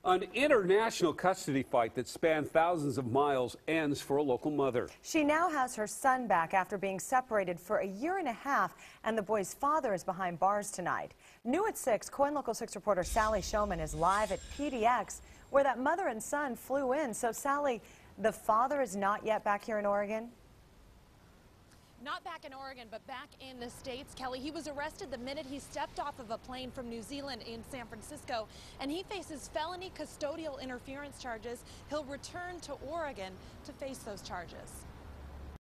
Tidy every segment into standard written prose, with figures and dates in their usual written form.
An international custody fight that spanned thousands of miles ends for a local mother. She now has her son back after being separated for a year and a half, and the boy's father is behind bars tonight. New at 6, KOIN Local 6 reporter Sally Showman is live at PDX, where that mother and son flew in. So, Sally, the father is not yet back here in Oregon? Not back in Oregon, but back in the States, Kelly. He was arrested the minute he stepped off of a plane from New Zealand in San Francisco, and he faces felony custodial interference charges. He'll return to Oregon to face those charges.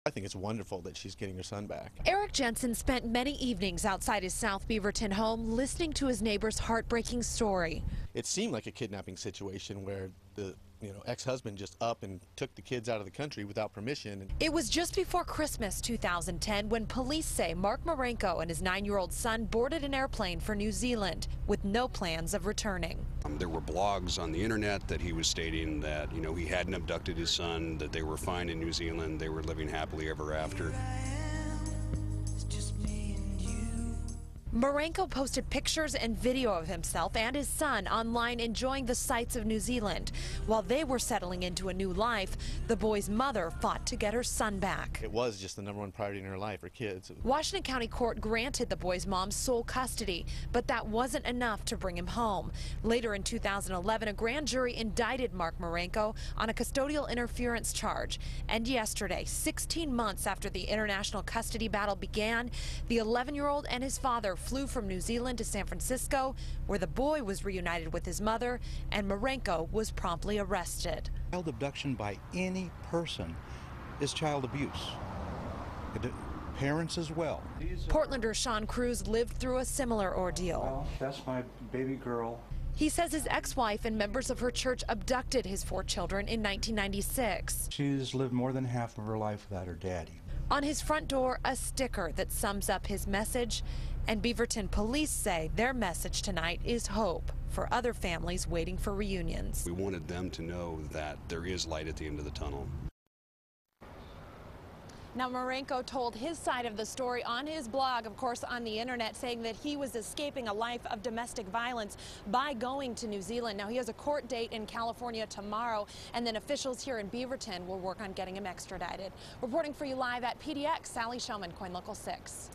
I think it's wonderful that she's getting her son back. Eric Jensen spent many evenings outside his South Beaverton home listening to his neighbor's heartbreaking story. It seemed like a kidnapping situation where the ex-husband just up and took the kids out of the country without permission. It was just before Christmas 2010 when police say Mark Marenko and his 9-year-old son boarded an airplane for New Zealand with no plans of returning. There were blogs on the internet that he was stating that, he hadn't abducted his son, that they were fine in New Zealand, they were living happily ever after. Marenko posted pictures and video of himself and his son online enjoying the sights of New Zealand. While they were settling into a new life, the boy's mother fought to get her son back. It was just the #1 priority in her life, her kids. Washington County Court granted the boy's mom sole custody, but that wasn't enough to bring him home. Later in 2011, a grand jury indicted Mark Marenko on a custodial interference charge. And yesterday, 16 months after the international custody battle began, the 11-year-old and his father flew from New Zealand to San Francisco, where the boy was reunited with his mother, and Marenko was promptly arrested. Child abduction by any person is child abuse. Parents as well. Portlander Sean Cruz lived through a similar ordeal. Well, that's my baby girl. He says his ex-wife and members of her church abducted his 4 children in 1996. She's lived more than half of her life without her daddy. On his front door, a sticker that sums up his message. And Beaverton police say their message tonight is hope for other families waiting for reunions. We wanted them to know that there is light at the end of the tunnel. Now, Marenko told his side of the story on his blog, of course, on the internet, saying that he was escaping a life of domestic violence by going to New Zealand. Now, he has a court date in California tomorrow, and then officials here in Beaverton will work on getting him extradited. Reporting for you live at PDX, Sally Showman, KOIN Local 6.